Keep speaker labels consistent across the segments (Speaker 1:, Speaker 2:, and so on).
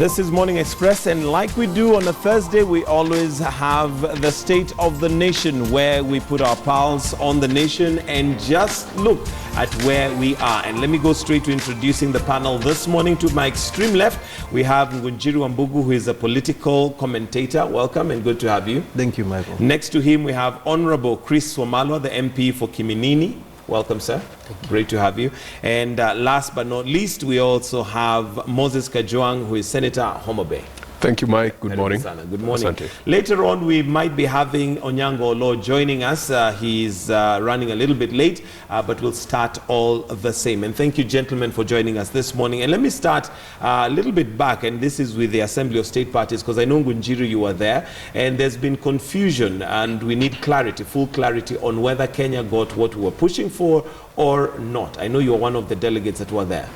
Speaker 1: This is Morning Express, and like we do on a Thursday, we always have the State of the Nation, where we put our pulse on the nation and just look at where we are. And let me go straight to introducing the panel this morning. To my extreme left, we have Ngunjiru Wambugu, who is a political commentator. Welcome and good to have you.
Speaker 2: Thank you, Michael.
Speaker 1: Next to him, we have Honorable Chris Wamalwa, the MP for Kiminini. Welcome, sir. Great to have you. And last but not least, we also have Moses Kajwang, who is Senator Homo Bay.
Speaker 3: Thank you, Mike. Good morning.
Speaker 1: Good morning.
Speaker 3: Asante.
Speaker 1: Later on, we might be having Onyango Olo joining us. He's running a little bit late, but we'll start all the same. And thank you, gentlemen, for joining us this morning. And let me start a little bit back, and this is with the Assembly of State Parties, because I know, Ngunjiru, you were there, and there's been confusion, and we need clarity, full clarity, on whether Kenya got what we were pushing for or not. I know you're one of the delegates that were there.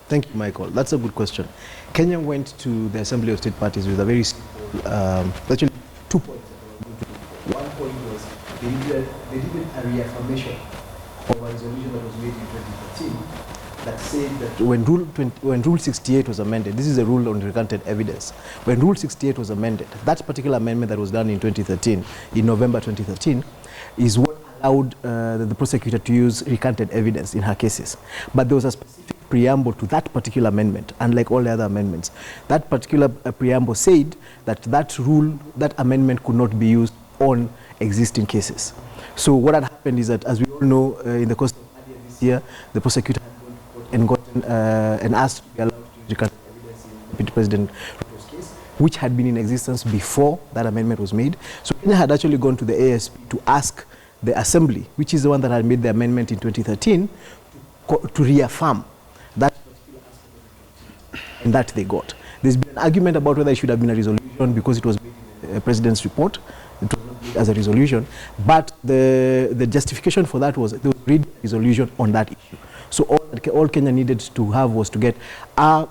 Speaker 2: Thank you, Michael. That's a good question. Kenya went to the Assembly of State Parties with a very actually 2 points. One point was they did a reaffirmation of a resolution that was made in 2013 that said that when Rule 68 was amended, this is a rule on recanted evidence. When Rule 68 was amended, that particular amendment that was done in 2013, in November 2013, is what allowed the prosecutor to use recanted evidence in her cases. But there was a specific preamble to that particular amendment, unlike all the other amendments. That particular preamble said that that rule, that amendment could not be used on existing cases. So what had happened is that, as we all know, in the course of this year, the prosecutor had gotten and asked to be allowed to use recanted evidence in Deputy President Ruto's case, which had been in existence before that amendment was made. So Kenya had actually gone to the ASP to ask the Assembly, which is the one that had made the amendment in 2013, to reaffirm that particular aspect, and that they got. There's been an argument about whether it should have been a resolution because it was made in the President's report. It was not made as a resolution, but the justification for that was there was a resolution on that issue. So all Kenya needed to have was to get a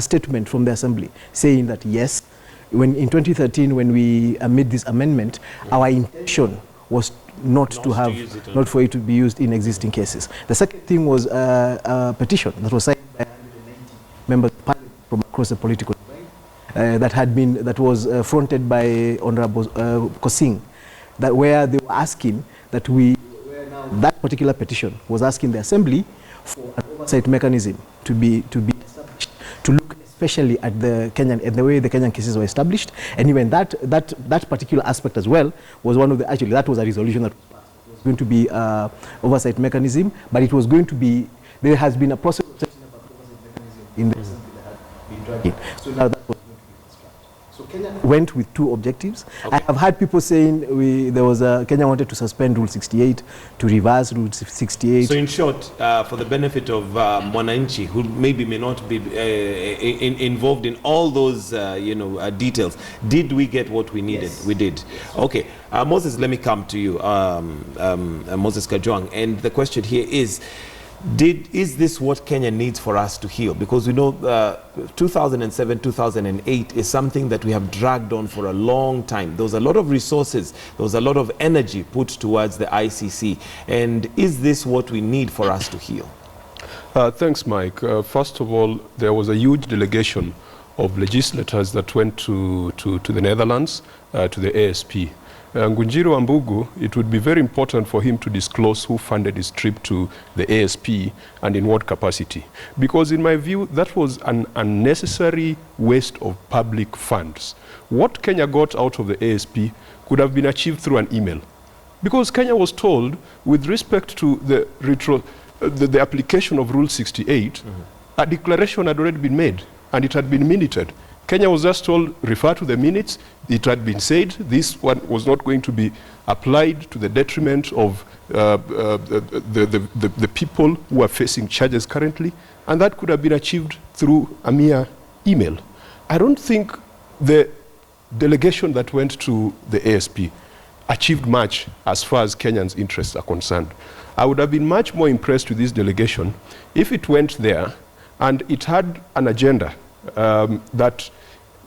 Speaker 2: statement from the Assembly saying that yes, when in 2013 when we made this amendment, our intention was not for it to be used in existing cases. The second thing was a petition that was signed by 190 members of parliament from across the political divide that was fronted by Honorable Kosing, where they were asking that that particular petition was asking the Assembly for an oversight mechanism to be established, to look especially at the Kenyan and the way the Kenyan cases were established, and even that particular aspect as well was one of the, actually that was a resolution that was going to be oversight mechanism, but it was going to be, there has been a process of setting up an oversight mechanism in the Assembly that had been dragging. So now that was going to be constructed. So Kenya went with two objectives. Okay. I have heard people saying Kenya wanted to suspend Rule 68, to reverse Rule 68.
Speaker 1: So in short, for the benefit of Mwananchi, who maybe may not be involved in all those details, did we get what we needed? Yes. We did. Okay. Moses, let me come to you, Moses Kajwang. And the question here is this what Kenya needs for us to heal? Because we know 2007, 2008 is something that we have dragged on for a long time. There was a lot of resources, there was a lot of energy put towards the ICC. And is this what we need for us to heal?
Speaker 3: Thanks, Mike. First of all, there was a huge delegation of legislators that went to the Netherlands, to the ASP. Ngunjiru Wambugu, it would be very important for him to disclose who funded his trip to the ASP and in what capacity. Because in my view, that was an unnecessary waste of public funds. What Kenya got out of the ASP could have been achieved through an email. Because Kenya was told, with respect to the application of Rule 68, a declaration had already been made and it had been minuted. Kenya was just told, refer to the minutes. It had been said this one was not going to be applied to the detriment of the people who are facing charges currently, and that could have been achieved through a mere email. I don't think the delegation that went to the ASP achieved much as far as Kenyans' interests are concerned. I would have been much more impressed with this delegation if it went there and it had an agenda that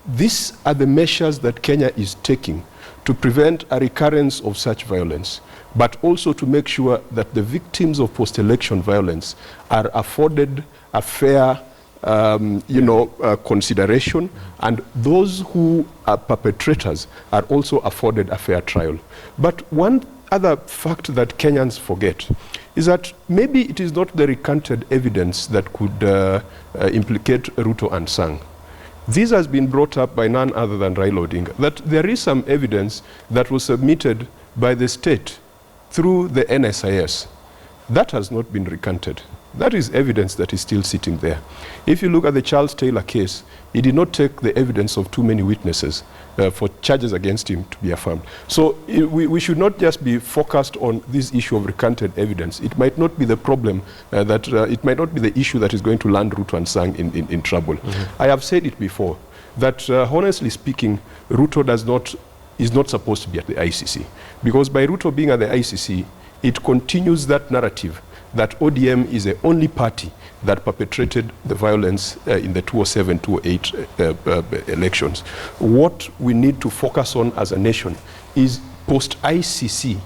Speaker 3: these are the measures that Kenya is taking to prevent a recurrence of such violence, but also to make sure that the victims of post-election violence are afforded a fair consideration, and those who are perpetrators are also afforded a fair trial. But one other fact that Kenyans forget is that maybe it is not the recanted evidence that could implicate Ruto and Sang. This has been brought up by none other than Raila Odinga, that there is some evidence that was submitted by the state through the NSIS. That has not been recanted. That is evidence that is still sitting there. If you look at the Charles Taylor case, he did not take the evidence of too many witnesses for charges against him to be affirmed. So we should not just be focused on this issue of recanted evidence. It might not be the problem, it might not be the issue that is going to land Ruto and Sang in trouble. I have said it before, that honestly speaking, Ruto is not supposed to be at the ICC. Because by Ruto being at the ICC, it continues that narrative that ODM is the only party that perpetrated the violence in the 2007-2008 elections. What we need to focus on as a nation is post-ICC.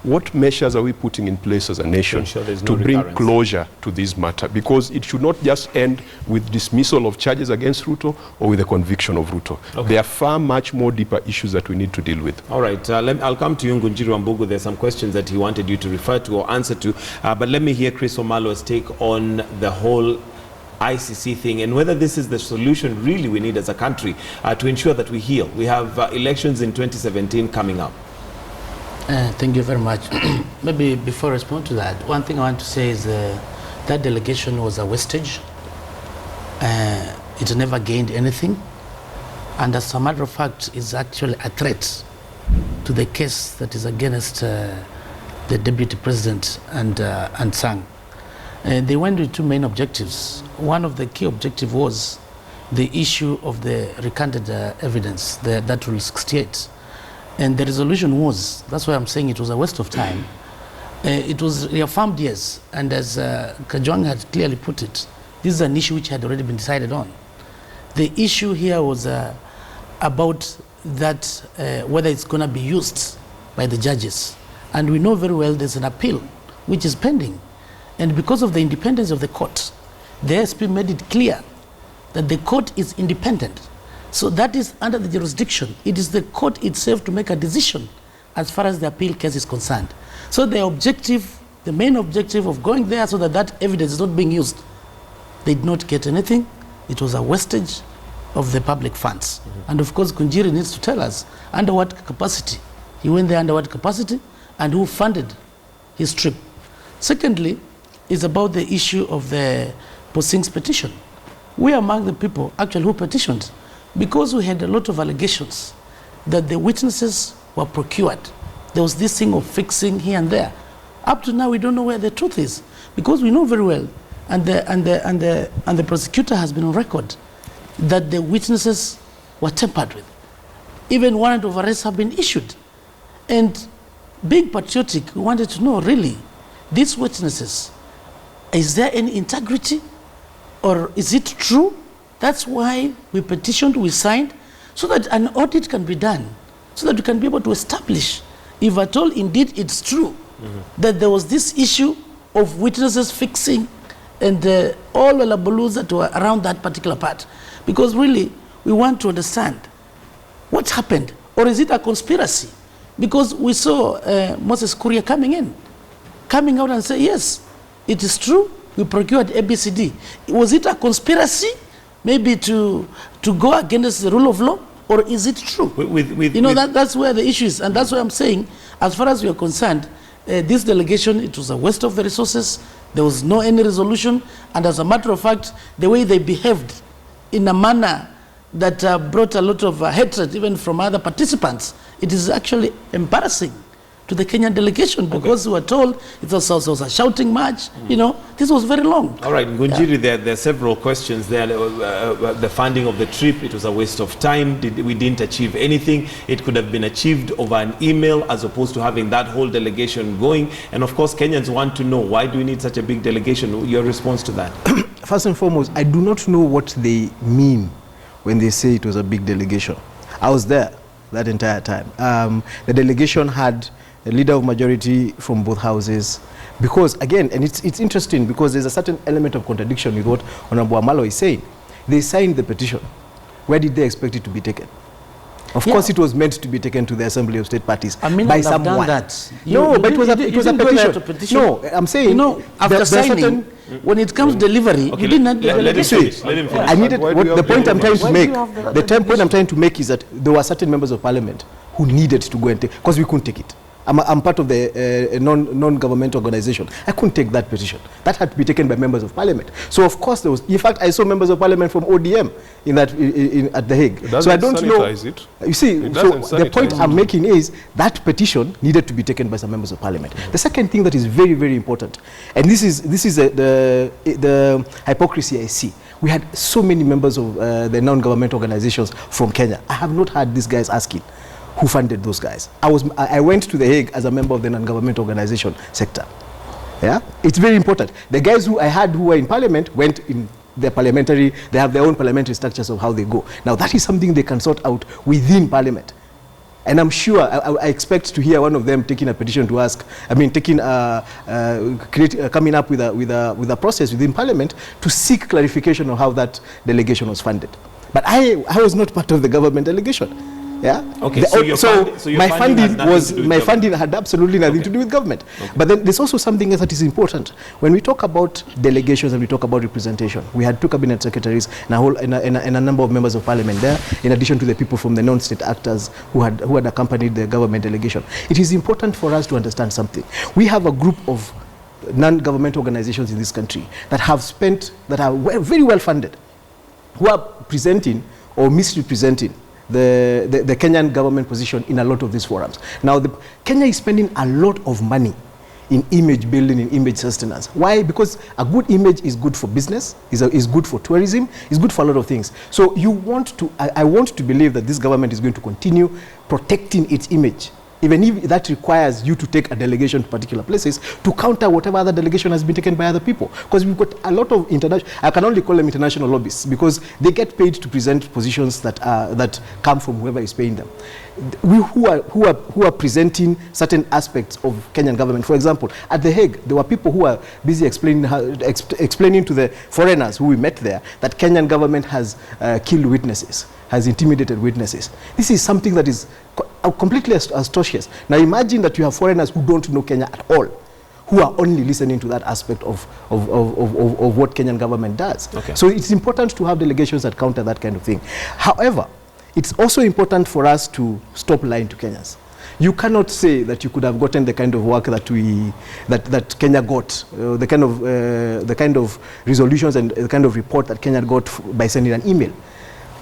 Speaker 3: What measures are we putting in place as a nation to bring closure to this matter? Because it should not just end with dismissal of charges against Ruto or with the conviction of Ruto. Okay. There are far much more deeper issues that we need to deal with.
Speaker 1: All right, I'll come to you, Ngunjiru Wambugu. There's some questions that he wanted you to refer to or answer to, but let me hear Chris Wamalwa's take on the whole ICC thing and whether this is the solution really we need as a country to ensure that we heal. We have elections in 2017 coming up.
Speaker 4: Thank you very much. Maybe before I respond to that, one thing I want to say is that delegation was a wastage. It never gained anything. And as a matter of fact, it's actually a threat to the case that is against the Deputy President and Sang. They went with two main objectives. One of the key objectives was the issue of the recanted evidence, that Rule 68. And the resolution was, that's why I'm saying it was a waste of time. It was reaffirmed, yes, and as Kajwang had clearly put it, this is an issue which had already been decided on. The issue here was about that, whether it's going to be used by the judges. And we know very well there's an appeal which is pending. And because of the independence of the court, the ASP made it clear that the court is independent. So that is under the jurisdiction. It is the court itself to make a decision as far as the appeal case is concerned. So the objective, the main objective of going there so that that evidence is not being used, they did not get anything. It was a wastage of the public funds. And of course, Ngunjiru needs to tell us under what capacity. He went there under what capacity and who funded his trip. Secondly, is about the issue of the Posing's petition. We are among the people actually who petitioned, because we had a lot of allegations that the witnesses were procured. There was this thing of fixing here and there. Up to now, we don't know where the truth is, because we know very well, and the prosecutor has been on record that the witnesses were tampered with. Even warrant of arrest have been issued. And being patriotic, we wanted to know, really, these witnesses, is there any integrity, or is it true? That's why we petitioned, we signed, so that an audit can be done, so that we can be able to establish, if at all indeed it's true, that there was this issue of witnesses fixing and all the labalus that were around that particular part. Because really, we want to understand what happened, or is it a conspiracy? Because we saw Moses Kuria coming out and say, yes, it is true, we procured ABCD. Was it a conspiracy? Maybe to go against the rule of law, or is it true? That's where the issue is, and that's why I'm saying, as far as we are concerned, this delegation, it was a waste of the resources. There was no any resolution, and as a matter of fact, the way they behaved in a manner that brought a lot of hatred even from other participants, it is actually embarrassing to the Kenyan delegation, because we were told it was a shouting match. This was very long.
Speaker 1: All right, Ngunjiru, there are several questions there. The funding of the trip, it was a waste of time. We didn't achieve anything. It could have been achieved over an email as opposed to having that whole delegation going. And of course, Kenyans want to know, why do we need such a big delegation? Your response to that?
Speaker 2: First and foremost, I do not know what they mean when they say it was a big delegation. I was there that entire time. The delegation had a leader of majority from both houses. Because again, and it's interesting because there's a certain element of contradiction with what Honorable Wamalwa is saying. They signed the petition. Where did they expect it to be taken? Of course, it was meant to be taken to the Assembly of State Parties by someone.
Speaker 4: Done that.
Speaker 2: But it was a petition. No, I'm saying
Speaker 4: after signing, when it comes delivery, you didn't.
Speaker 1: Let him finish.
Speaker 2: I needed the point I'm trying to make. The point I'm trying to make is that there were certain members of Parliament who needed to go and take, because we couldn't take it. I'm part of the non-government organization. I couldn't take that petition. That had to be taken by members of Parliament. So of course there was. In fact, I saw members of Parliament from ODM at The Hague. So I don't know.
Speaker 3: It.
Speaker 2: You see, so the point I'm making is that petition needed to be taken by some members of Parliament. The second thing that is very, very important, and this is the hypocrisy I see. We had so many members of the non-government organizations from Kenya. I have not heard these guys asking who funded those guys. I went to The Hague as a member of the non-government organization sector. Yeah, it's very important. The guys who I had who were in Parliament went in their parliamentary. They have their own parliamentary structures of how they go. Now that is something they can sort out within Parliament. And I'm sure I expect to hear one of them taking a petition to ask. I mean, coming up with a process within Parliament to seek clarification of how that delegation was funded. But I was not part of the government delegation. Yeah.
Speaker 1: Okay.
Speaker 2: My funding had absolutely nothing to do with government. Okay. But then there's also something else that is important. When we talk about delegations and we talk about representation, we had 2 cabinet secretaries and a number of members of Parliament there, in addition to the people from the non-state actors who had accompanied the government delegation. It is important for us to understand something. We have a group of non-government organizations in this country that are very well funded, who are presenting or misrepresenting the Kenyan government position in a lot of these forums. Now, Kenya is spending a lot of money in image building, in image sustenance. Why? Because a good image is good for business, is good for tourism, is good for a lot of things. So I want to believe that this government is going to continue protecting its image, even if that requires you to take a delegation to particular places to counter whatever other delegation has been taken by other people. Because we've got a lot of international, I can only call them international lobbyists, because they get paid to present positions that come from whoever is paying them. Who are presenting certain aspects of Kenyan government. For example, at The Hague, there were people who are busy explaining to the foreigners who we met there that Kenyan government has killed witnesses, has intimidated witnesses. This is something that is completely atrocious. Now imagine that you have foreigners who don't know Kenya at all, who are only listening to that aspect of what Kenyan government does. Okay. So it's important to have delegations that counter that kind of thing. However, it's also important for us to stop lying to Kenyans. You cannot say that you could have gotten the kind of work that Kenya got, the kind of resolutions and the kind of report that Kenya got by sending an email.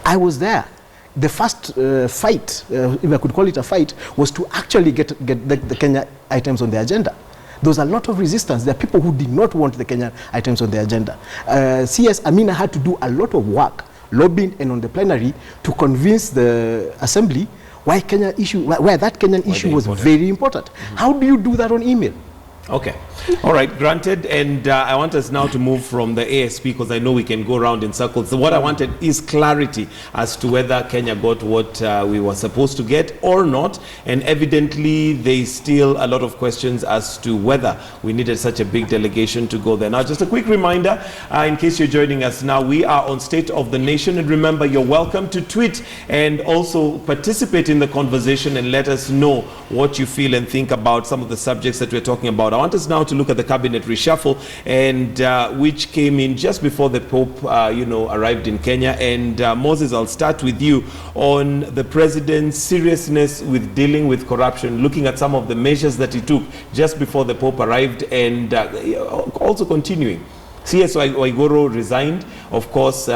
Speaker 2: I was there. The first fight, if I could call it a fight, was to actually get the Kenya items on the agenda. There was a lot of resistance. There are people who did not want the Kenyan items on the agenda. CS Amina had to do a lot of work, lobbying and on the plenary, to convince the assembly why that Kenyan issue was very important. How do you do that on email?
Speaker 1: Okay. All right, granted. And I want us now to move from the ASP, because I know we can go around in circles. So what I wanted is clarity as to whether Kenya got what we were supposed to get or not. And evidently, there's still a lot of questions as to whether we needed such a big delegation to go there. Now, just a quick reminder, in case you're joining us now, we are on State of the Nation. And remember, you're welcome to tweet and also participate in the conversation and let us know what you feel and think about some of the subjects that we're talking about. I want us now to look at the cabinet reshuffle, and which came in just before the Pope, arrived in Kenya. And Moses, I'll start with you on the president's seriousness with dealing with corruption, looking at some of the measures that he took just before the Pope arrived, and also continuing. CS Waiguru resigned. Of course,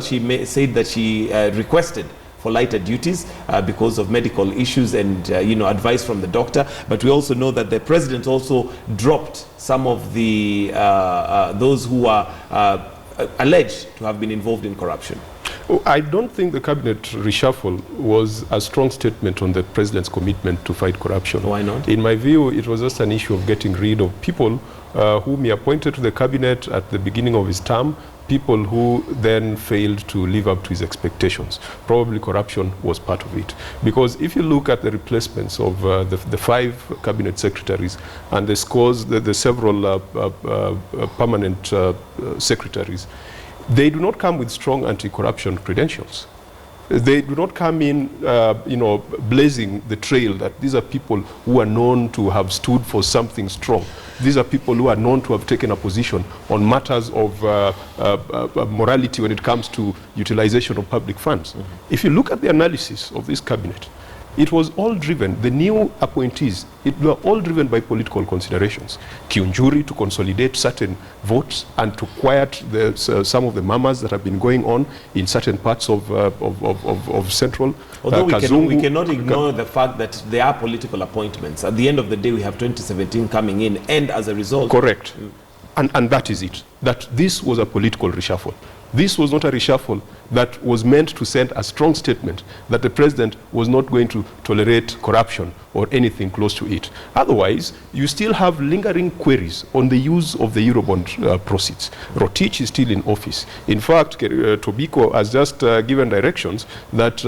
Speaker 1: she said that she requested for lighter duties because of medical issues and advice from the doctor. But we also know that the president also dropped some of the those who are alleged to have been involved in corruption.
Speaker 3: I don't think the cabinet reshuffle was a strong statement on the president's commitment to fight corruption.
Speaker 1: Why not?
Speaker 3: In my view, it was just an issue of getting rid of people whom he appointed to the cabinet at the beginning of his term, people who then failed to live up to his expectations. Probably corruption was part of it. Because if you look at the replacements of the 5 cabinet secretaries and the scores, the several permanent secretaries, they do not come with strong anti-corruption credentials. They do not come in, blazing the trail that these are people who are known to have stood for something strong. These are people who are known to have taken a position on matters of morality when it comes to utilization of public funds. Mm-hmm. If you look at the analysis of this cabinet, it was all driven, the new appointees, it were all driven by political considerations. Ngunjiru to consolidate certain votes and to quiet some of the murmurs that have been going on in certain parts of central.
Speaker 1: Although we cannot ignore the fact that there are political appointments. At the end of the day, we have 2017 coming in, and as a result...
Speaker 3: Correct. And that is it. That this was a political reshuffle. This was not a reshuffle that was meant to send a strong statement that the president was not going to tolerate corruption or anything close to it. Otherwise, you still have lingering queries on the use of the Eurobond proceeds. Rotich is still in office. In fact, Tobiko has just given directions that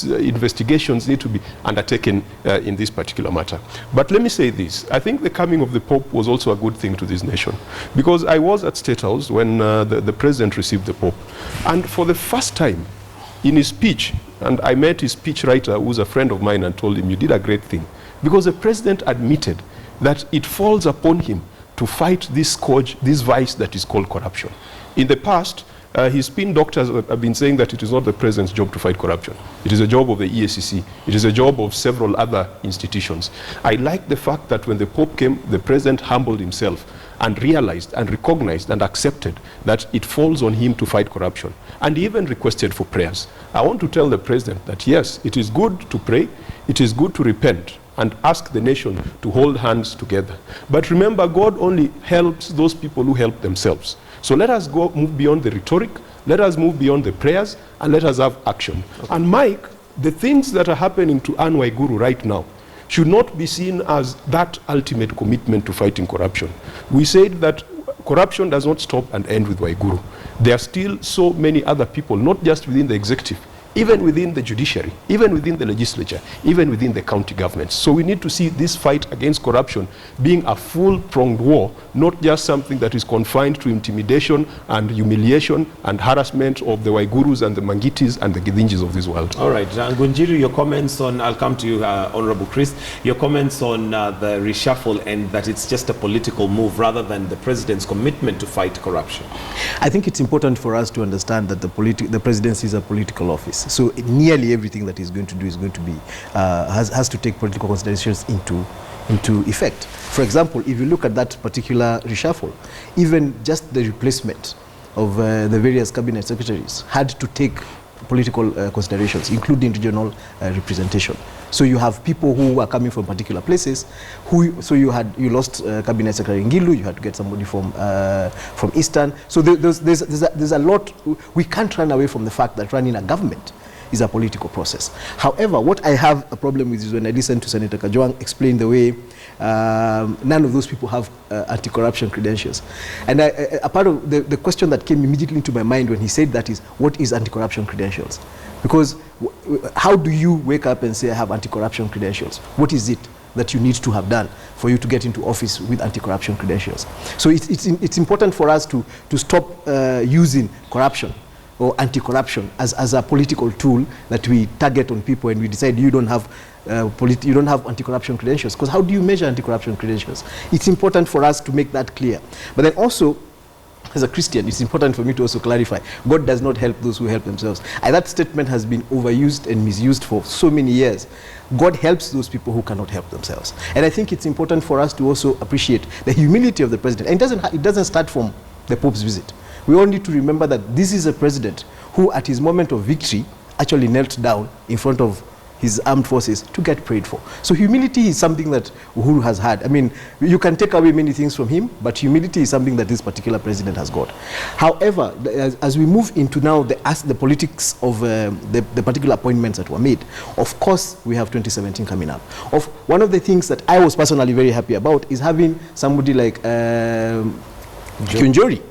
Speaker 3: investigations need to be undertaken in this particular matter. But let me say this. I think the coming of the Pope was also a good thing to this nation. Because I was at State House when the president received the Pope. And for the first time in his speech, and I met his speechwriter, who's a friend of mine, and told him, you did a great thing. Because the president admitted that it falls upon him to fight this scourge, this vice that is called corruption. In the past, his spin doctors have been saying that it is not the president's job to fight corruption. It is a job of the EACC. It is a job of several other institutions. I like the fact that when the Pope came, the president humbled himself and realized and recognized and accepted that it falls on him to fight corruption. And he even requested for prayers. I want to tell the president that yes, it is good to pray, it is good to repent and ask the nation to hold hands together. But remember, God only helps those people who help themselves. So let us move beyond the rhetoric, let us move beyond the prayers, and let us have action. Okay. And Mike, the things that are happening to Anne Waiguru right now should not be seen as that ultimate commitment to fighting corruption. We said that corruption does not stop and end with Waiguru. There are still so many other people, not just within the executive, even within the judiciary, even within the legislature, even within the county governments. So we need to see this fight against corruption being a full-pronged war, not just something that is confined to intimidation and humiliation and harassment of the Waigurus and the Mangitis and the Githinjis of this world.
Speaker 1: All right, Ngunjiru, your comments on, I'll come to you, Honorable Chris, your comments on the reshuffle and that it's just a political move rather than the president's commitment to fight corruption.
Speaker 2: I think it's important for us to understand that the presidency is a political office. So nearly everything that he's going to do is going to be, has to take political considerations into effect. For example, if you look at that particular reshuffle, even just the replacement of the various cabinet secretaries had to take political considerations, including regional representation. So you have people who are coming from particular places. So you lost Cabinet Secretary Ngilu. You had to get somebody from Eastern. So there's a lot. We can't run away from the fact that running a government is a political process. However, what I have a problem with is when I listen to Senator Kajwang explain the way none of those people have anti-corruption credentials. And a part of the question that came immediately into my mind when he said that is, what is anti-corruption credentials? Because how do you wake up and say, I have anti-corruption credentials? What is it that you need to have done for you to get into office with anti-corruption credentials? So it's important for us to stop using corruption or anti-corruption as a political tool that we target on people and we decide you don't have anti-corruption credentials. Because how do you measure anti-corruption credentials? It's important for us to make that clear. But then also, as a Christian, it's important for me to also clarify, God does not help those who help themselves. And that statement has been overused and misused for so many years. God helps those people who cannot help themselves. And I think it's important for us to also appreciate the humility of the president. And it doesn't start from the Pope's visit. We all need to remember that this is a president who, at his moment of victory, actually knelt down in front of his armed forces to get prayed for. So humility is something that Uhuru has had. I mean, you can take away many things from him, but humility is something that this particular president has got. However, as we move into now the politics of the particular appointments that were made, of course, we have 2017 coming up. One of the things that I was personally very happy about is having somebody like Ngunjiru.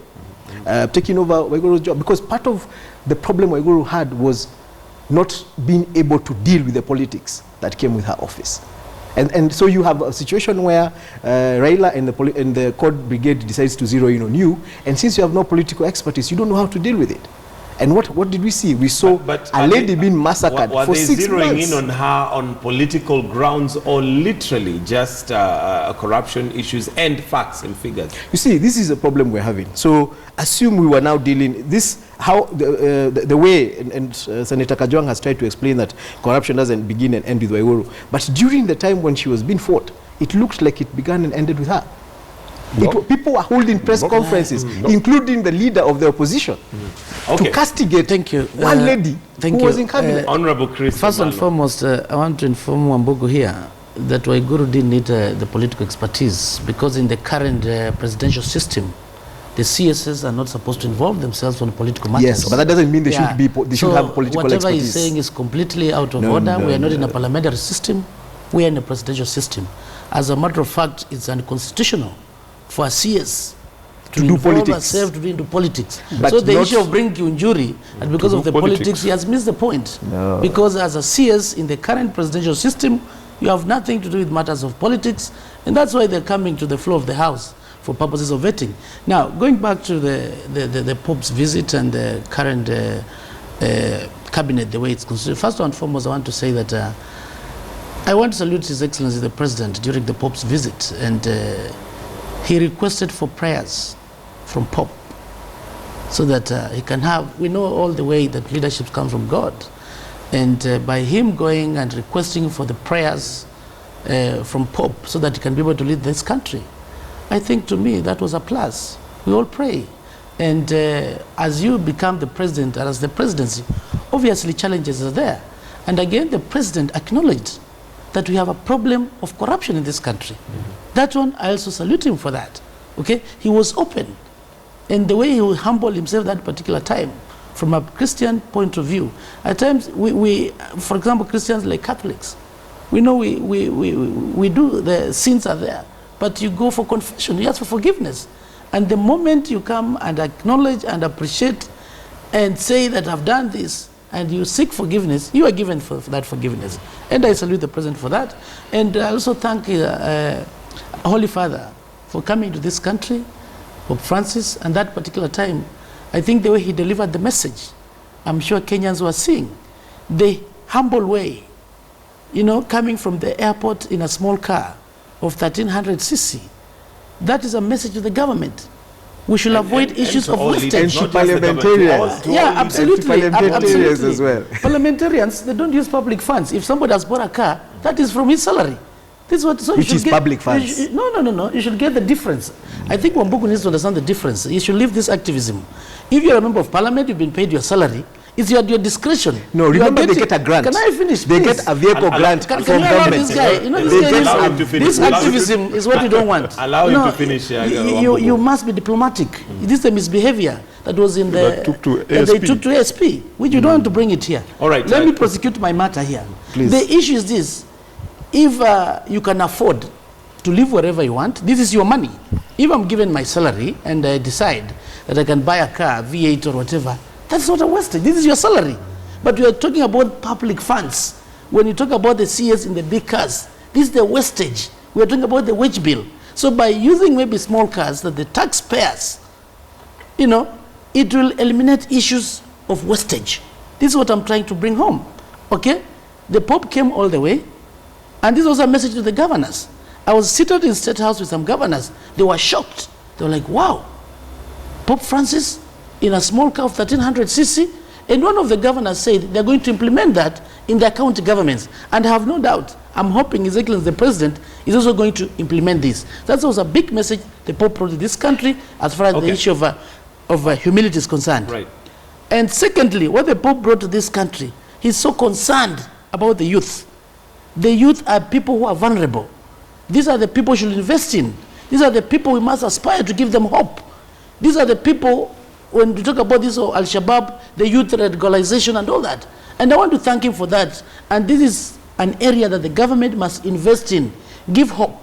Speaker 2: taking over Waiguru's job. Because part of the problem Waiguru had was not being able to deal with the politics that came with her office. And so you have a situation where Raila and the court brigade decides to zero in on you, and since you have no political expertise, you don't know how to deal with it. And what did we see? We saw a lady being massacred for 6 months.
Speaker 1: Were they zeroing in on her on political grounds, or literally just corruption issues and facts and figures?
Speaker 2: You see, this is a problem we're having. So assume we were now dealing this, how the way, and Senator Kajwang has tried to explain that corruption doesn't begin and end with Waiguru. But during the time when she was being fought, it looked like it began and ended with her. People were holding press conferences, including the leader of the opposition, to castigate one lady who was in cabinet.
Speaker 1: Honorable Chris.
Speaker 4: First and foremost, I want to inform Wambugu here that Waiguru didn't need the political expertise, because in the current presidential system, the CSs are not supposed to involve themselves on political matters.
Speaker 2: Yes, but that doesn't mean they should be. They should have political
Speaker 4: whatever
Speaker 2: expertise.
Speaker 4: he's saying is completely out of order. We are not in a parliamentary system. We are in a presidential system. As a matter of fact, it's unconstitutional for CS to
Speaker 2: do politics,
Speaker 4: herself to into politics.
Speaker 2: But
Speaker 4: so the issue of bringing Ngunjiru, and because of the politics, he has missed the point.
Speaker 2: No.
Speaker 4: Because as a CS in the current presidential system, you have nothing to do with matters of politics, and that's why they're coming to the floor of the House for purposes of vetting. Now, going back to the Pope's visit and the current cabinet, the way it's constituted, first and foremost, I want to say that I want to salute His Excellency the President during the Pope's visit, and he requested for prayers from Pope so that he can have, we know all the way that leadership comes from God, and by him going and requesting for the prayers from Pope so that he can be able to lead this country, I think to me that was a plus. We all pray, and as you become the president, or as the presidency, obviously challenges are there, and again the president acknowledged that we have a problem of corruption in this country. That one, I also salute him for that. Okay, he was open, and the way he humbled himself that particular time, from a Christian point of view. At times, we for example, Christians like Catholics, we know we do, the sins are there, but you go for confession, you ask for forgiveness, and the moment you come and acknowledge and appreciate and say that I've done this, and you seek forgiveness, you are given for that forgiveness. And I salute the President for that. And I also thank Holy Father for coming to this country, Pope Francis, and that particular time, I think the way he delivered the message, I'm sure Kenyans were seeing. The humble way, you know, coming from the airport in a small car of 1300cc, that is a message to the government. We should avoid issues of wastage.
Speaker 2: And parliamentarians.
Speaker 4: Yeah, absolutely.
Speaker 2: Parliamentarians as well.
Speaker 4: Parliamentarians, they don't use public funds. If somebody has bought a car, that is from his salary. This is what, so
Speaker 2: which is public funds.
Speaker 4: No. You should get the difference. I think Wambugu needs to understand the difference. You should leave this activism. If you're a member of parliament, you've been paid your salary, it's your discretion.
Speaker 2: No, remember they get a grant.
Speaker 4: Can I finish,
Speaker 2: They
Speaker 4: please?
Speaker 2: get a vehicle grant from government.
Speaker 4: This guy, you know, this activism is what you don't want.
Speaker 1: Allow him to finish.
Speaker 4: You must be diplomatic. This is the misbehavior that was in the they took to ASP, which you don't want to bring it here.
Speaker 1: All right.
Speaker 4: Let me prosecute my matter here.
Speaker 2: Please.
Speaker 4: The issue is this: if you can afford to live wherever you want, this is your money. If I'm given my salary and I decide that I can buy a car, V8 or whatever, that's not a wastage. This is your salary. But we are talking about public funds. When you talk about the CS in the big cars, this is the wastage. We are talking about the wage bill. So by using maybe small cars that the taxpayers, you know, it will eliminate issues of wastage. This is what I'm trying to bring home. Okay? The Pope came all the way, and this was a message to the governors. I was seated in State House with some governors. They were shocked. They were like, wow, Pope Francis in a small car of 1300cc, and one of the governors said they're going to implement that in their county governments. And I have no doubt, I'm hoping His Excellency the President is also going to implement this. That was a big message the Pope brought to this country as far as the issue of humility is concerned.
Speaker 1: Right.
Speaker 4: And secondly, what the Pope brought to this country, he's so concerned about the youth. The youth are people who are vulnerable. These are the people we should invest in. These are the people we must aspire to give them hope. These are the people, when we talk about this Al-Shabaab, the youth radicalization and all that. And I want to thank him for that. And this is an area that the government must invest in, give hope.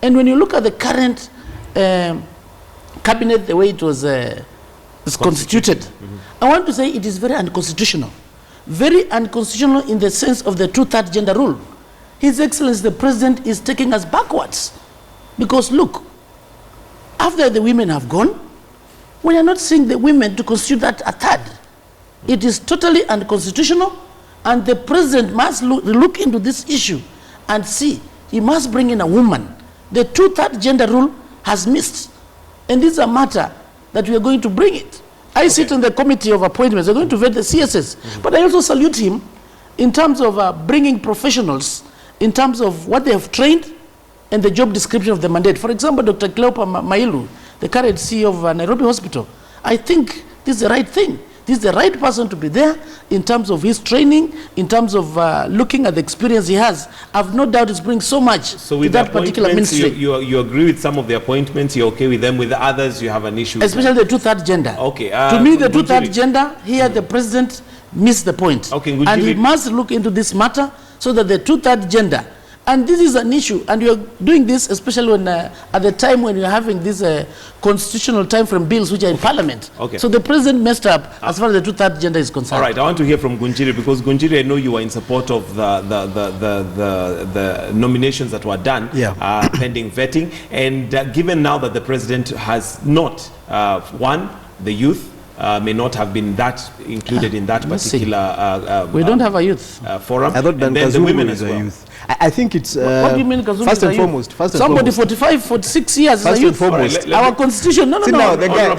Speaker 4: And when you look at the current cabinet, the way it was is constituted. I want to say it is very unconstitutional. Very unconstitutional in the sense of the 2/3 gender rule. His Excellency the President is taking us backwards. Because look, after the women have gone, we are not seeing the women to constitute that a third. It is totally unconstitutional, and the President must look into this issue and see. He must bring in a woman. The 2/3 gender rule has missed. And this is a matter that we are going to bring it. I sit on the committee of appointments. We're going to vet the CSS. But I also salute him in terms of bringing professionals, in terms of what they have trained and the job description of the mandate. For example, Dr. Cleopa Mailu, the current CEO of Nairobi Hospital, I think this is the right thing. This is the right person to be there in terms of his training, in terms of looking at the experience he has. I've no doubt it's bringing so much to that particular ministry.
Speaker 1: You agree with some of the appointments, you're okay with them, with the others you have an issue.
Speaker 4: Especially the 2/3 gender.
Speaker 1: Okay.
Speaker 4: To me, the 2/3 gender, here the President missed the point.
Speaker 1: Okay,
Speaker 4: and he must look into this matter so that the 2/3 gender, and this is an issue, and you're doing this especially when at the time when you're having these constitutional time frame bills which are in Parliament.
Speaker 1: Okay.
Speaker 4: So the President messed up as far as the 2/3 gender is concerned.
Speaker 1: All right, I want to hear from Ngunjiru, because Ngunjiru, I know you are in support of the nominations that were done, pending vetting, and given now that the President has not, one, the youth may not have been that included in that particular
Speaker 4: we don't have a youth
Speaker 1: forum.
Speaker 2: I thought
Speaker 1: and then the women as well.
Speaker 2: Youth. I think it's
Speaker 4: what do you mean, Kazungu
Speaker 2: first and foremost.
Speaker 4: Somebody 45, 46 years is a youth. Our constitution. No.
Speaker 2: Now, the guy,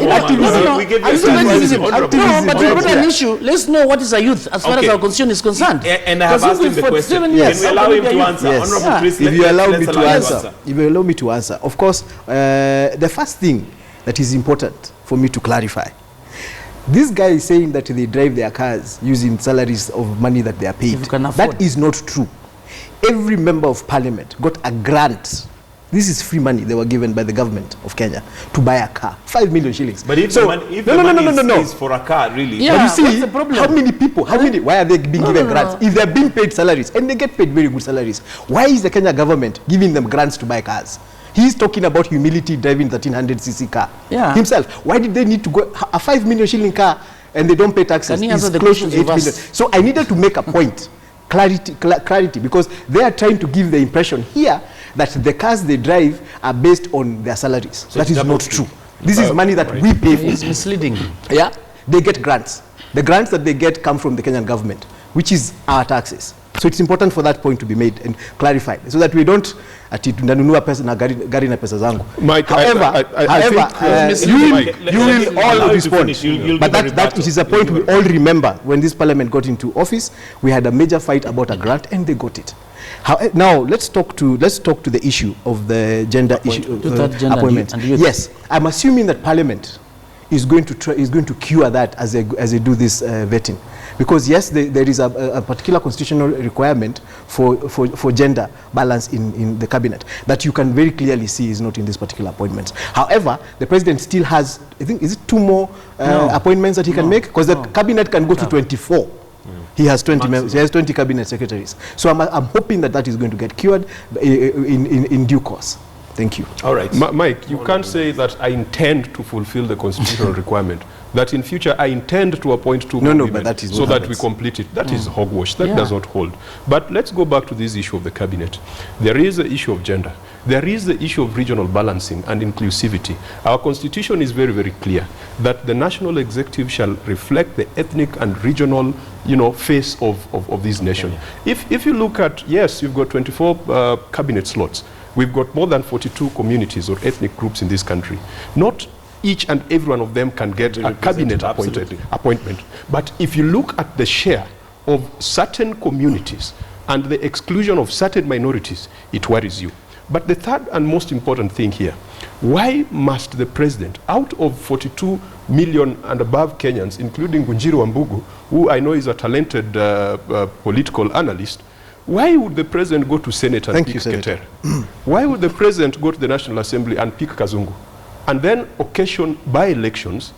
Speaker 1: We give you
Speaker 2: activism.
Speaker 4: No, but you got an issue. Let's know what is a youth as far as our constitution is concerned.
Speaker 1: And I have asked him the question.
Speaker 2: Yes.
Speaker 1: Can we allow him to answer?
Speaker 2: Yes.
Speaker 1: Honorable Chris,
Speaker 2: If you allow me to
Speaker 1: answer.
Speaker 2: answer. If you allow me to answer. Of course, the first thing that is important for me to clarify. This guy is saying that they drive their cars using salaries of money that they are paid. That is not true. Every member of parliament got a grant. This is free money they were given by the government of Kenya to buy a car, 5 million shillings.
Speaker 1: But if the money is for a car, really.
Speaker 4: Yeah,
Speaker 2: but you see,
Speaker 4: what's the problem?
Speaker 2: how many people, why are they being given grants? If they're being paid salaries, and they get paid very good salaries, why is the Kenya government giving them grants to buy cars? He's talking about humility, driving 1300cc car himself. Why did they need to go a 5 million shilling car and they don't pay taxes?
Speaker 4: It's
Speaker 2: close to 8 million. So I needed to make a point, clarity, because they are trying to give the impression here that the cars they drive are based on their salaries. So that is not true. This is money that we pay for.
Speaker 4: It's misleading.
Speaker 2: Yeah, they get grants. The grants that they get come from the Kenyan government, which is our taxes. So it's important for that point to be made and clarified, so that we don't tunanunua pesa na gari na pesa zangu.
Speaker 3: Mike,
Speaker 2: however, you will all respond. But that is a point we all remember. When this parliament got into office, we had a major fight about a grant, and they got it. Now let's talk to the issue of the gender issue, appointment. Yes, I'm assuming that parliament is going to cure that as they do this vetting. Because yes, there is a particular constitutional requirement for gender balance in the cabinet that you can very clearly see is not in this particular appointments. However, the president still has, I think, is it 2 more appointments that he can make? Because the cabinet can go to 24. He has 20 members. He has 20 cabinet secretaries. So I'm hoping that is going to get cured in due course. Thank you.
Speaker 3: All right. Mike, you can't say that I intend to fulfill the constitutional requirement, that in future I intend to appoint 2 more women,
Speaker 2: but that is
Speaker 3: so that we complete it. That is hogwash. That does not hold. But let's go back to this issue of the cabinet. There is the issue of gender. There is the issue of regional balancing and inclusivity. Our constitution is very, very clear that the national executive shall reflect the ethnic and regional, face of this nation. If you look at, yes, you've got 24 cabinet slots. We've got more than 42 communities or ethnic groups in this country. Not each and every one of them can get a cabinet appointment. But if you look at the share of certain communities and the exclusion of certain minorities, it worries you. But the third and most important thing here, why must the president, out of 42 million and above Kenyans, including Ngunjiru Wambugu, who I know is a talented political analyst, why would the president go to Senate and pick Keter? Why would the president go to the National Assembly and pick Kazungu? And then occasion by-elections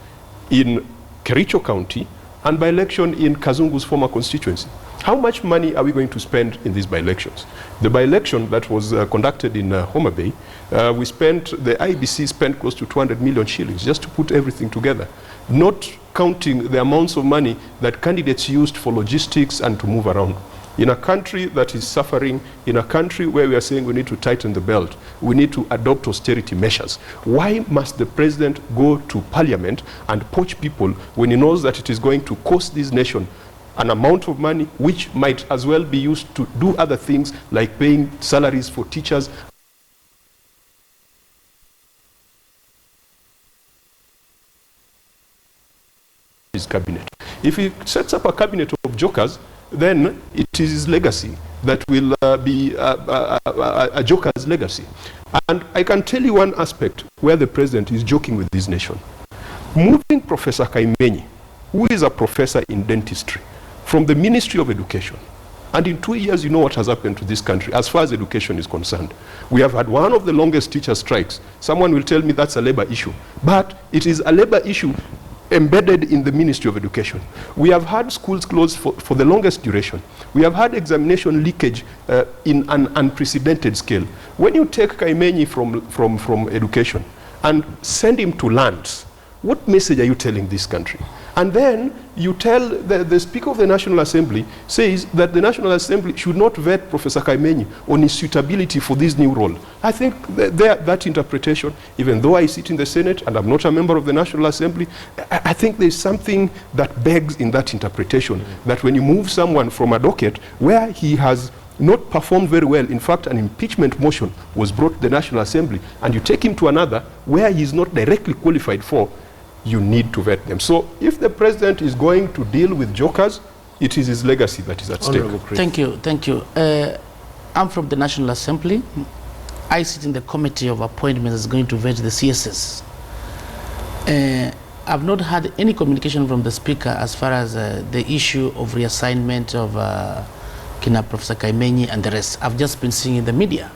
Speaker 3: in Kericho County and by-election in Kazungu's former constituency? How much money are we going to spend in these by-elections? The by-election that was conducted in Homa Bay, the IBC spent close to 200 million shillings just to put everything together, not counting the amounts of money that candidates used for logistics and to move around. In a country that is suffering, in a country where we are saying we need to tighten the belt, we need to adopt austerity measures, why must the president go to parliament and poach people when he knows that it is going to cost this nation an amount of money which might as well be used to do other things like paying salaries for teachers? His cabinet. If he sets up a cabinet of jokers, then it is his legacy that will be a joker's legacy. And I can tell you one aspect where the president is joking with this nation. Moving Professor Kaimenyi, who is a professor in dentistry, from the Ministry of Education. And in 2 years, you know what has happened to this country as far as education is concerned. We have had one of the longest teacher strikes. Someone will tell me that's a labor issue. But it is a labor issue embedded in the Ministry of Education. We have had schools closed for the longest duration. We have had examination leakage in an unprecedented scale. When you take Kaimenyi from education and send him to lands, what message are you telling this country? And then you tell the Speaker of the National Assembly says that the National Assembly should not vet Professor Kaimenyi on his suitability for this new role. I think that interpretation, even though I sit in the Senate and I'm not a member of the National Assembly, I think there's something that begs in that interpretation, that when you move someone from a docket where he has not performed very well, in fact an impeachment motion was brought to the National Assembly, and you take him to another where he's not directly qualified for, you need to vet them. So if the president is going to deal with jokers, it is his legacy that is at stake.
Speaker 4: Thank you, thank you. I'm from the National Assembly. I sit in the committee of appointments that's going to vet the CSS. I've not had any communication from the Speaker as far as the issue of reassignment of Professor Kaimenyi and the rest. I've just been seeing in the media.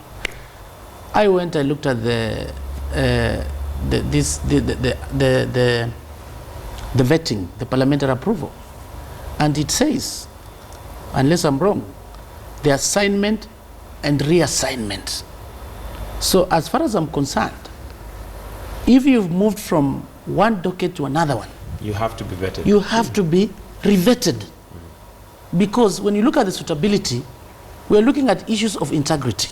Speaker 4: I looked at the vetting, the parliamentary approval, and it says, unless I'm wrong, the assignment and reassignment. So as far as I'm concerned, if you've moved from one docket to another one,
Speaker 1: you have to be vetted.
Speaker 4: You have to be revetted. Because when you look at the suitability, we're looking at issues of integrity.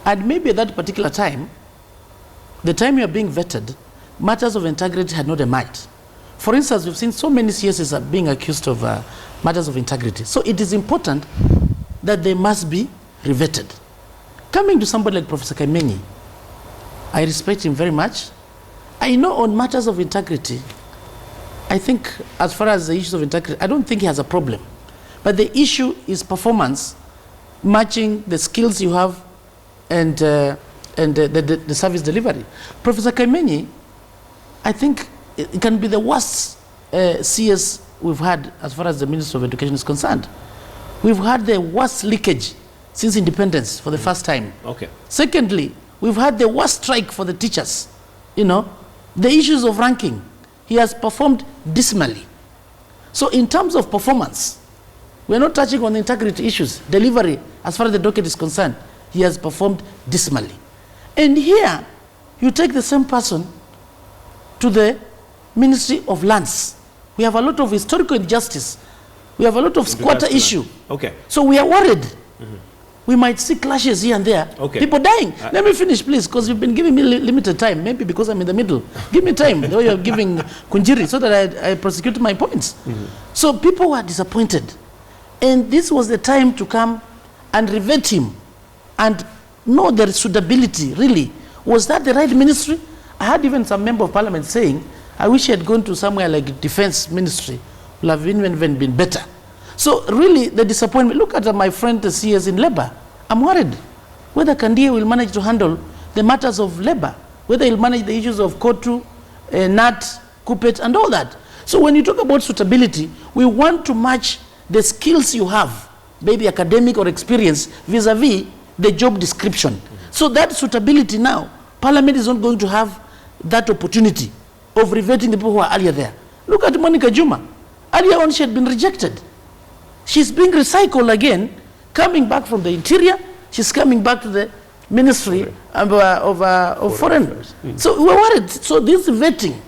Speaker 4: And maybe at that particular time, the time you are being vetted, matters of integrity had not emerged. For instance, we've seen so many CSs are being accused of matters of integrity. So it is important that they must be revetted. Coming to somebody like Professor Kaimenyi, I respect him very much. I know on matters of integrity, I think as far as the issues of integrity, I don't think he has a problem. But the issue is performance, matching the skills you have and the service delivery. Professor Kaimenyi, I think it can be the worst CS we've had as far as the Ministry of Education is concerned. We've had the worst leakage since independence for the first time.
Speaker 1: Okay.
Speaker 4: Secondly, we've had the worst strike for the teachers. You know, the issues of ranking, he has performed dismally. So in terms of performance, we're not touching on the integrity issues. Delivery, as far as the docket is concerned, he has performed dismally. And here, you take the same person to the Ministry of Lands. We have a lot of historical injustice. We have a lot of squatter issue.
Speaker 1: Okay.
Speaker 4: So we are worried. We might see clashes here and there.
Speaker 1: Okay.
Speaker 4: People dying. Let me finish, please, because you've been giving me limited time. Maybe because I'm in the middle. Give me time, the way you're giving Ngunjiru, so that I prosecute my points. So people were disappointed. And this was the time to come and revet him and know their suitability, really. Was that the right ministry? I had even some member of parliament saying, I wish he had gone to somewhere like defense ministry. Would have even been better. So really, the disappointment, look at my friend the CS in labor. I'm worried whether Kandia will manage to handle the matters of labor, whether he'll manage the issues of Kotu, NAT, Kupet, and all that. So when you talk about suitability, we want to match the skills you have, maybe academic or experience, vis-a-vis the job description. So that suitability now, Parliament is not going to have that opportunity of reverting the people who are earlier there. Look at Monica Juma. Earlier on, she had been rejected. she's being recycled again, coming back from the interior, she's coming back to the Ministry of Foreign. So we're worried. So this vetting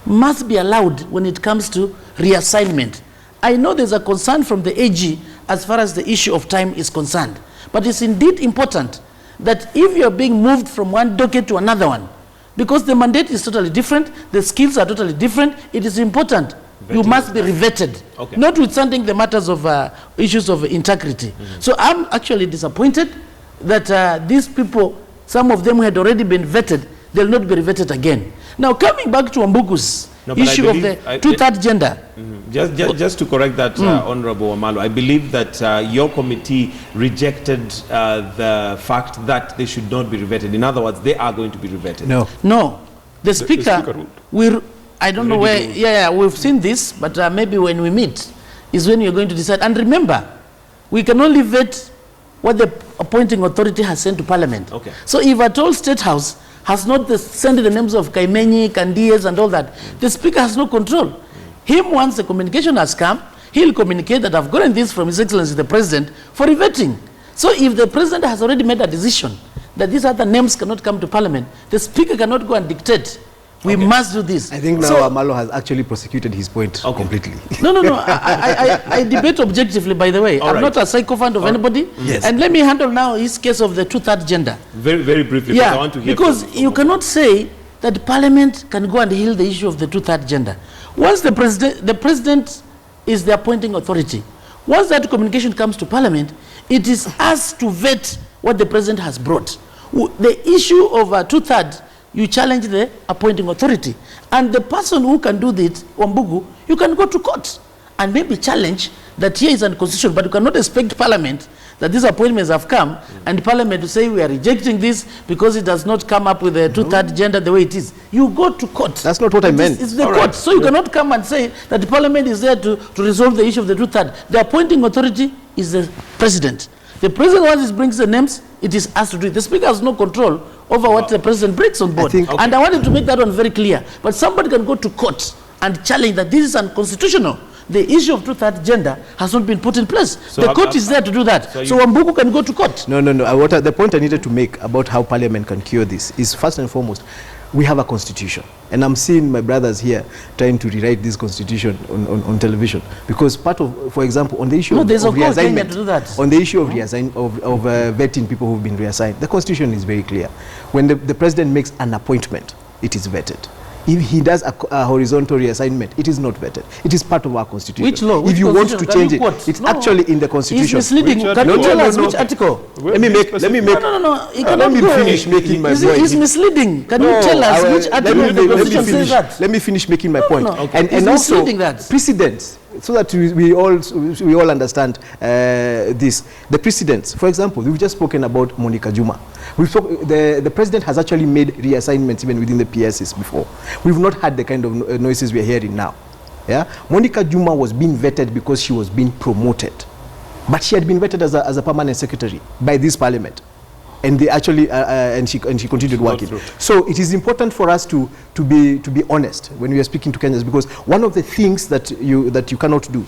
Speaker 4: must be allowed when it comes to reassignment. I know there's a concern from the AG as far as the issue of time is concerned, but it's indeed important that if you're being moved from one docket to another one, because the mandate is totally different, the skills are totally different, it is important. You must be revetted, notwithstanding the matters of issues of integrity. So I'm actually disappointed that these people, some of them who had already been vetted, they'll not be revetted again. Now, coming back to Wambugu's issue of the two-third gender.
Speaker 1: Just to correct that, Honorable Wamalwa, I believe that your committee rejected the fact that they should not be revetted. In other words, they are going to be revetted.
Speaker 4: No. The Speaker will, I don't know where, we've seen this, but maybe when we meet is when you're going to decide. And remember, we can only vet what the appointing authority has sent to Parliament. So if at all State House has not sent the names of Kaimenyi, Kandies and all that, the Speaker has no control. Him, once the communication has come, he'll communicate that I've gotten this from His Excellency the President for revetting. So if the President has already made a decision that these other names cannot come to Parliament, the Speaker cannot go and dictate. We must do this.
Speaker 2: I think now Wamalwa has actually prosecuted his point completely.
Speaker 4: No. I debate objectively, by the way. I'm not a sycophant of anybody. And let me handle now his case of the two-third gender.
Speaker 1: Very, very briefly, I want to hear
Speaker 4: because you cannot say that Parliament can go and heal the issue of the two-third gender. Once the President is the appointing authority, once that communication comes to Parliament, it is us to vet what the President has brought. The issue of two-third, you challenge the appointing authority. And the person who can do this, Wambugu, you can go to court and maybe challenge that here is unconstitutional, but you cannot expect Parliament that these appointments have come and Parliament to say we are rejecting this because it does not come up with the two-third gender the way it is. You go to court.
Speaker 2: That's not what I meant.
Speaker 4: It's the court. So you cannot come and say that the Parliament is there to resolve the issue of the two-third. The appointing authority is the President. The President, once he brings the names, it is us to do it. The Speaker has no control over what the President brings on board. And I wanted to make that one very clear. But somebody can go to court and challenge that this is unconstitutional. The issue of two-third gender has not been put in place. So the court is there to do that. So Wambugu can go to court.
Speaker 2: No. The point I needed to make about how Parliament can cure this is, first and foremost, we have a constitution. And I'm seeing my brothers here trying to rewrite this constitution on television. Because part of, for example, on the issue of reassignment, on the issue of vetting people who've been reassigned, the constitution is very clear. When the President makes an appointment, it is vetted. If he does a horizontal reassignment, it is not vetted. It is part of our constitution.
Speaker 4: Which law?
Speaker 2: If you want to change it, it's actually in the constitution.
Speaker 4: It's misleading. Can you tell us which article?
Speaker 2: Let me finish making my point.
Speaker 4: It's misleading. Can you tell us which article of the constitution says that?
Speaker 2: Let me finish making my point.
Speaker 4: And also
Speaker 2: precedents, so that we all understand this. The precedents. For example, we've just spoken about Monica Juma. The President has actually made reassignments even within the PSs before. We've not had the kind of noises we're hearing now. Monica Juma was being vetted because she was being promoted. But she had been vetted as a permanent secretary by this Parliament. And they actually, and she continued working. So it is important for us to be honest when we are speaking to Kenyans, because one of the things that you cannot do,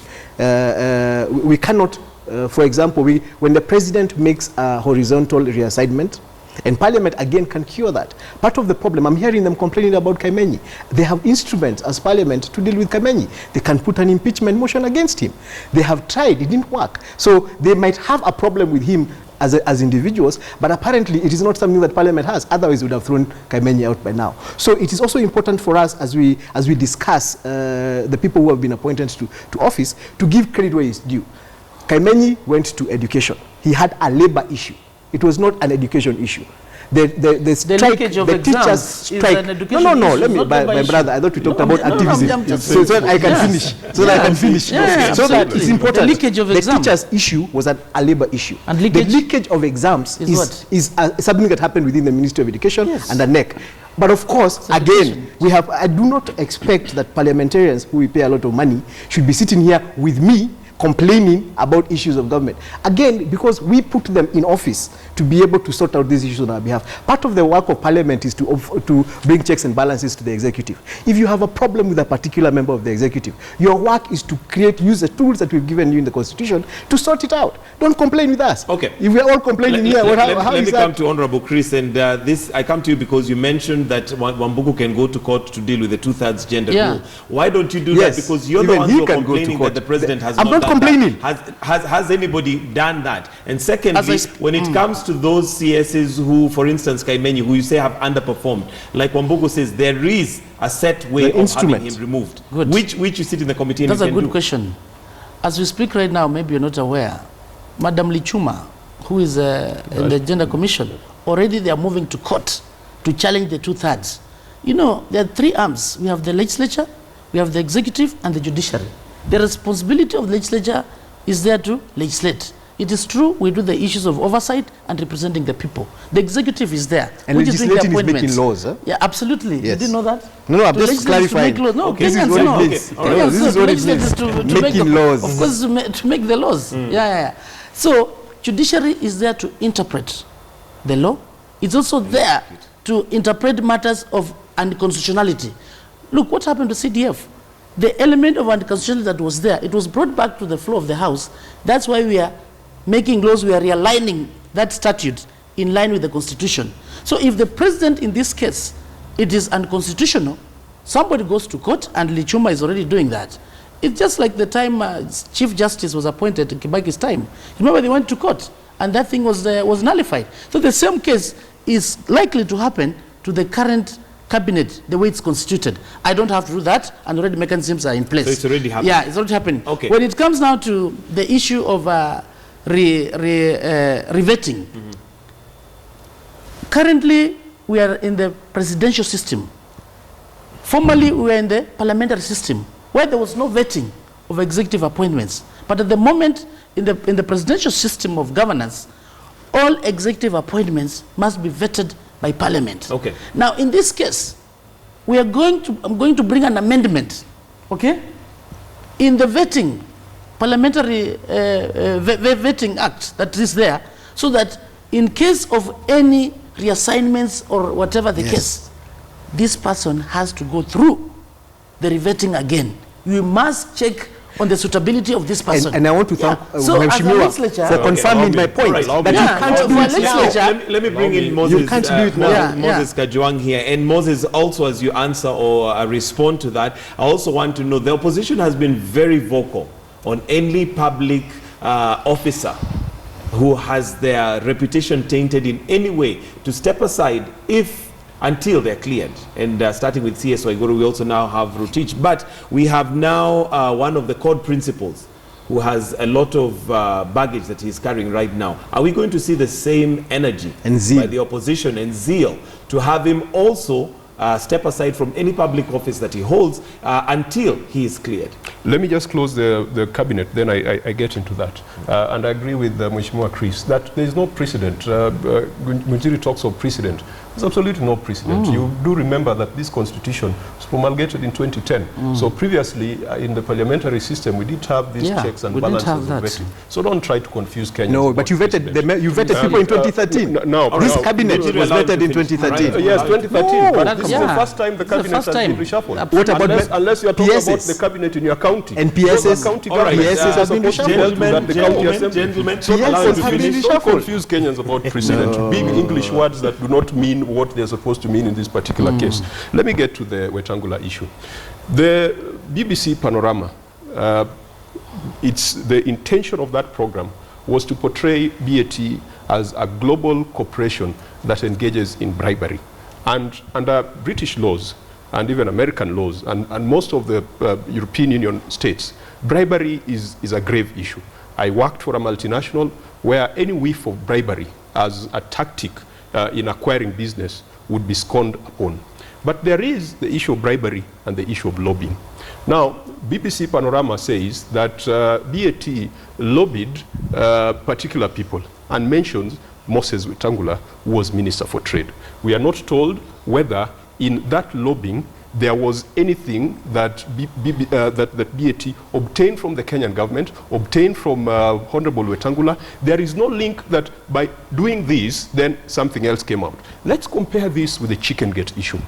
Speaker 2: we cannot, for example, when the President makes a horizontal reassignment, and Parliament again can cure that. Part of the problem, I'm hearing them complaining about Kaimenyi. They have instruments as Parliament to deal with Kaimenyi. They can put an impeachment motion against him. They have tried, it didn't work. So they might have a problem with him as individuals, but apparently it is not something that Parliament has. Otherwise, we would have thrown Kaimenyi out by now. So it is also important for us as we discuss the people who have been appointed to office to give credit where it's due. Kaimenyi went to education. He had a labor issue. It was not an education issue. The strike, the teachers strike. No. Let me, my brother. I thought we talked about activism, so that I can finish. So that I can finish. So that it's important.
Speaker 4: The leakage of
Speaker 2: exams. The teachers' issue was a labor issue. And the leakage of exams is something that happened within the Ministry of Education and the NEC. But of course, again, I do not expect that parliamentarians who we pay a lot of money should be sitting here with me complaining about issues of government. Again, because we put them in office to be able to sort out these issues on our behalf. Part of the work of Parliament is to bring checks and balances to the executive. If you have a problem with a particular member of the executive, your work is to use the tools that we've given you in the Constitution to sort it out. Don't complain with us.
Speaker 1: Okay.
Speaker 2: If we're all complaining here, how
Speaker 1: let
Speaker 2: is
Speaker 1: me
Speaker 2: that?
Speaker 1: come to Honorable Chris, and I come to you because you mentioned that Wambugu can go to court to deal with the 2/3 gender rule. Why don't you do that? Because you're the
Speaker 2: even
Speaker 1: ones
Speaker 2: he
Speaker 1: who are
Speaker 2: can go to
Speaker 1: complaining
Speaker 2: court.
Speaker 1: that the president has
Speaker 2: I'm
Speaker 1: not
Speaker 2: not
Speaker 1: done
Speaker 2: complaining.
Speaker 1: that. Has anybody done that? And secondly,
Speaker 4: As
Speaker 1: when it comes to those CSs who, for instance, Kaimenyi, who you say have underperformed, like Wambugu says, there is a set way
Speaker 2: The
Speaker 1: of
Speaker 2: instrument.
Speaker 1: having him removed.
Speaker 4: Good.
Speaker 1: Which you sit in the committee and
Speaker 4: That's
Speaker 1: you
Speaker 4: a
Speaker 1: can
Speaker 4: good
Speaker 1: do.
Speaker 4: question. As we speak right now, maybe you're not aware, Madam Lichuma, who is in the Gender Commission, already they are moving to court to challenge the 2/3. You know, there are three arms. We have the legislature, we have the executive, and the judiciary. The responsibility of the legislature is there to legislate. It is true, we do the issues of oversight and representing the people. The executive is there.
Speaker 2: And
Speaker 4: which is doing the
Speaker 2: legislating is
Speaker 4: appointments.
Speaker 2: making laws, huh?
Speaker 4: Yeah, absolutely.
Speaker 2: Yes.
Speaker 4: You didn't know that?
Speaker 2: No, I'm
Speaker 4: To
Speaker 2: just
Speaker 4: legislate is to
Speaker 2: clarifying.
Speaker 4: make laws. No,
Speaker 2: Okay. This is
Speaker 4: Kenyans
Speaker 2: what it
Speaker 4: know.
Speaker 2: means.
Speaker 1: Okay.
Speaker 2: No, this is what it
Speaker 4: Legislate
Speaker 2: means.
Speaker 4: is to
Speaker 2: Making
Speaker 4: make the,
Speaker 2: laws.
Speaker 4: Of course, to make the laws. Yeah. So, judiciary is there to interpret the law. It's also there to interpret matters of unconstitutionality. Look, what happened to CDF? The element of unconstitutionality that was there, it was brought back to the floor of the House. That's why we are making laws, we are realigning that statute in line with the Constitution. So if the president in this case, it is unconstitutional, somebody goes to court, and Lichuma is already doing that. It's just like the time Chief Justice was appointed in Kibaki's time. Remember, they went to court, and that thing was nullified. So the same case is likely to happen to the current cabinet, the way it's constituted. I don't have to do that, and already mechanisms are in place.
Speaker 1: So it's already happening?
Speaker 4: Yeah, it's already happening.
Speaker 1: Okay.
Speaker 4: When it comes now to the issue of revetting, currently we are in the presidential system. Formerly we were in the parliamentary system, where there was no vetting of executive appointments. But at the moment, in the presidential system of governance, all executive appointments must be vetted by Parliament.
Speaker 1: Okay.
Speaker 4: Now, in this case, I'm going to bring an amendment, okay, in the vetting, parliamentary vetting act that is there, so that in case of any reassignments or whatever the case, this person has to go through the revetting again. You must check on the suitability of this person.
Speaker 2: And I want to thank
Speaker 4: So as a
Speaker 2: Mheshimiwa
Speaker 4: legislature,
Speaker 2: for confirming my point.
Speaker 1: Alright.
Speaker 2: That
Speaker 4: Yeah,
Speaker 2: you can't
Speaker 4: for
Speaker 2: do it now.
Speaker 4: legislature-
Speaker 1: Let me bring in Moses.
Speaker 2: You can't do it now.
Speaker 1: Moses Kajwang here. And Moses, also as you answer or respond to that, I also want to know, the opposition has been very vocal on any public officer who has their reputation tainted in any way to step aside until they're cleared. And starting with CS Waiguru, we also now have Rotich. But we have now one of the code principals who has a lot of baggage that he's carrying right now. Are we going to see the same energy
Speaker 2: And zeal.
Speaker 1: by the opposition and zeal to have him also step aside from any public office that he holds until he is cleared?
Speaker 3: Let me just close the cabinet, then I get into that. And I agree with Mheshimiwa Chris that there is no precedent. Ngunjiru talks of precedent. There's absolutely no precedent. You do remember that this constitution was promulgated in 2010. So previously, in the parliamentary system, we did have these checks and
Speaker 4: we didn't
Speaker 3: balances
Speaker 4: have
Speaker 3: of
Speaker 4: that.
Speaker 3: vetting. So don't try to confuse Kenyans.
Speaker 2: No,
Speaker 3: about
Speaker 2: but you vetted
Speaker 3: precedent.
Speaker 2: you vetted people in 2013. This cabinet was vetted in 2013.
Speaker 3: Yes, 2013. But
Speaker 4: That's-
Speaker 3: this is the
Speaker 4: yeah.
Speaker 3: first time the
Speaker 4: This is the
Speaker 3: cabinet has
Speaker 4: first
Speaker 3: been
Speaker 4: time.
Speaker 3: reshuffled.
Speaker 2: What about
Speaker 3: unless you are talking about
Speaker 2: PSs?
Speaker 3: the cabinet in your county.
Speaker 2: And
Speaker 3: Those
Speaker 2: PSs?
Speaker 3: are county
Speaker 1: All right,
Speaker 3: governments.
Speaker 2: PSs have been
Speaker 3: Supposed to tell you that the county assembly.
Speaker 1: Gentlemen,
Speaker 3: So
Speaker 2: PSs
Speaker 3: allow me to
Speaker 2: have been
Speaker 3: finish. Don't
Speaker 2: reshuffled.
Speaker 3: confuse Kenyans about precedent. Big English words that do not mean what they're supposed to mean in this particular case. Let me get to the Wetangula issue. The BBC Panorama, the intention of that program was to portray BAT as a global corporation that engages in bribery. And under British laws, and even American laws, and most of the European Union states, bribery is a grave issue. I worked for a multinational where any whiff of bribery as a tactic in acquiring business would be scorned upon. But there is the issue of bribery and the issue of lobbying. Now, BBC Panorama says that BAT lobbied particular people and mentions Moses Wetangula, who was Minister for Trade. We are not told whether in that lobbying there was anything that that BAT obtained from the Kenyan government, obtained from Honorable Wetangula. There is no link that by doing this, then something else came out. Let's compare this with the chicken gate issue.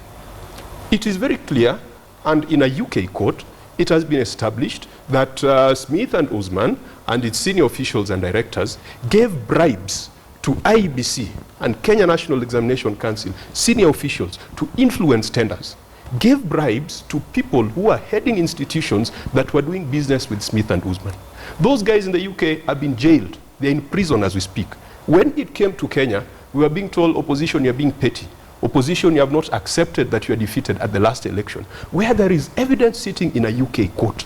Speaker 3: It is very clear, and in a UK court, it has been established that Smith and Usman and its senior officials and directors gave bribes to IEBC and Kenya National Examination Council senior officials to influence tenders, gave bribes to people who are heading institutions that were doing business with Smith and Usman. Those guys in the UK have been jailed. They're in prison as we speak. When it came to Kenya, we were being told, opposition, you're being petty. Opposition, you have not accepted that you are defeated at the last election. Where there is evidence sitting in a UK court,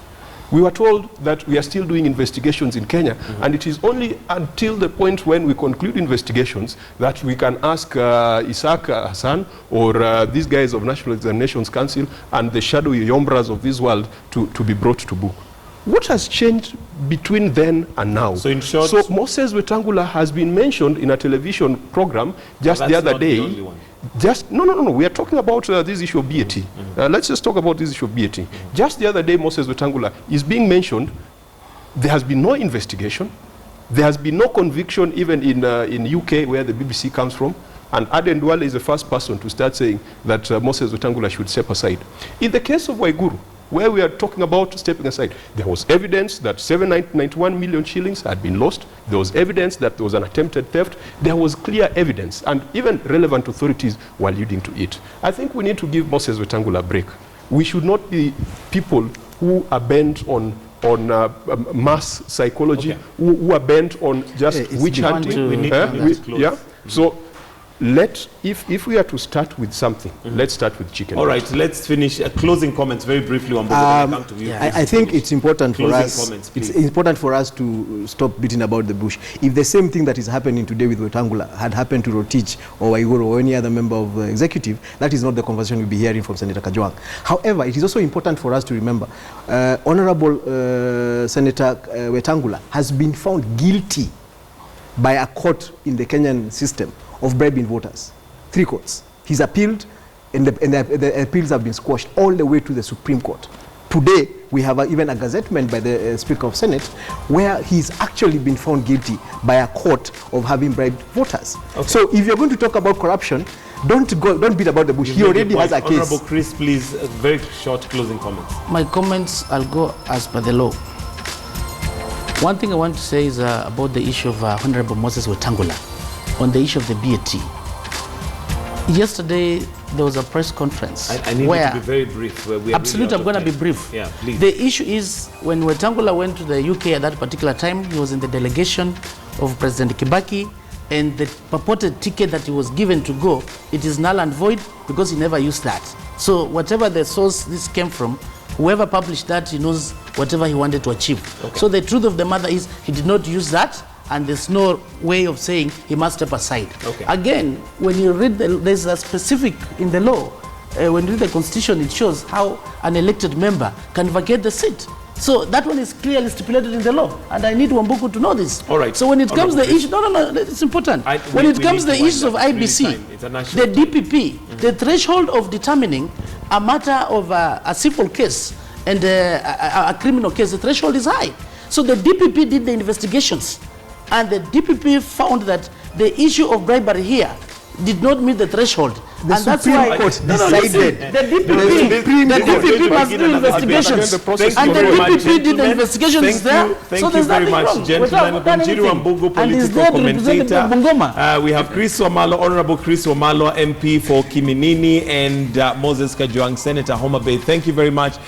Speaker 3: we were told that we are still doing investigations in Kenya, and it is only until the point when we conclude investigations that we can ask Isaac Hassan or these guys of National Examinations Council and the shadowy yombras of this world to be brought to book. What has changed between then and now?
Speaker 1: So in short,
Speaker 3: so Moses Wetangula has been mentioned in a television program just the other day. No. We are talking about this issue of BAT. Let's just talk about this issue of BAT. Just the other day, Moses Wetangula is being mentioned. There has been no investigation. There has been no conviction even in UK, where the BBC comes from. And Aden Duale is the first person to start saying that Moses Wetangula should step aside. In the case of Waiguru, where we are talking about stepping aside, there was evidence that 791 million shillings had been lost. There was evidence that there was an attempted theft. There was clear evidence, and even relevant authorities were alluding to it. I think we need to give Moses Wetangula a break. We should not be people who are bent on mass psychology, who are bent on just witch hunting.
Speaker 1: We need to close.
Speaker 3: Yeah. So if we are to start with something, let's start with chicken.
Speaker 1: All right, let's finish. Closing comments very briefly. Wambugu,
Speaker 2: I think it's important for us. It's important for us to stop beating about the bush. If the same thing that is happening today with Wetangula had happened to Rotich or Waiguru or any other member of the executive, that is not the conversation we'll be hearing from Senator Kajwang. However, it is also important for us to remember, Honorable Senator Wetangula has been found guilty by a court in the Kenyan system of bribing voters. 3 courts. He's appealed, and the appeals have been squashed all the way to the Supreme Court. Today, we have even a gazettement by the Speaker of Senate where he's actually been found guilty by a court of having bribed voters. Okay. So if you're going to talk about corruption, don't beat about the bush. He already has a case.
Speaker 1: Honorable Chris, please, very short closing comments.
Speaker 4: My comments, I'll go as per the law. One thing I want to say is about the issue of Honorable Moses Wetangula on the issue of the BAT. Yesterday, there was a press conference.
Speaker 1: I need you to be very brief.
Speaker 4: Absolutely, I'm going to be brief.
Speaker 1: Yeah, please.
Speaker 4: The issue is, when Wetangula went to the UK at that particular time, he was in the delegation of President Kibaki, and the purported ticket that he was given to go, it is null and void because he never used that. So whatever the source this came from, whoever published that, he knows whatever he wanted to achieve. Okay. So the truth of the matter is, he did not use that, and there's no way of saying he must step aside. Okay. Again, when you read, there's a specific in the law, when you read the constitution, it shows how an elected member can vacate the seat. So that one is clearly stipulated in the law, and I need Wambugu to know this.
Speaker 1: All right.
Speaker 4: So when it comes to the issue, no, it's important. When it comes to the issues of IBC, the DPP, the threshold of determining a matter of a civil case and a criminal case, the threshold is high. So the DPP did the investigations, and the DPP found that the issue of bribery here did not meet the threshold.
Speaker 2: The
Speaker 4: and that's
Speaker 2: Supreme
Speaker 4: why
Speaker 2: Court decided.
Speaker 4: The DPP must do investigations, and the DPP did the investigations there.
Speaker 1: Thank you very much, gentlemen. Ngunjiru Wambugu, political commentator. We have Chris Wamalwa, Honorable Chris Wamalwa, MP for Kiminini, and Moses Kajwang, Senator, Homa Bay. Thank you very much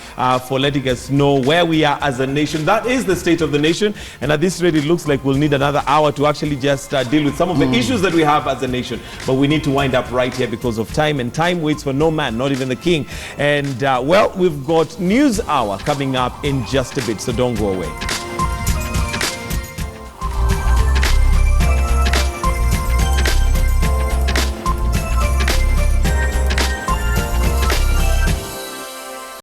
Speaker 1: for letting us know where we are as a nation. That is the state of the nation, and at this rate, it looks like we'll need another hour to actually just deal with some of the issues that we have as a nation. But we need to wind up right here because of time, and time waits for no man, not even the king. And well, we've got News Hour coming up in just a bit, so don't go away.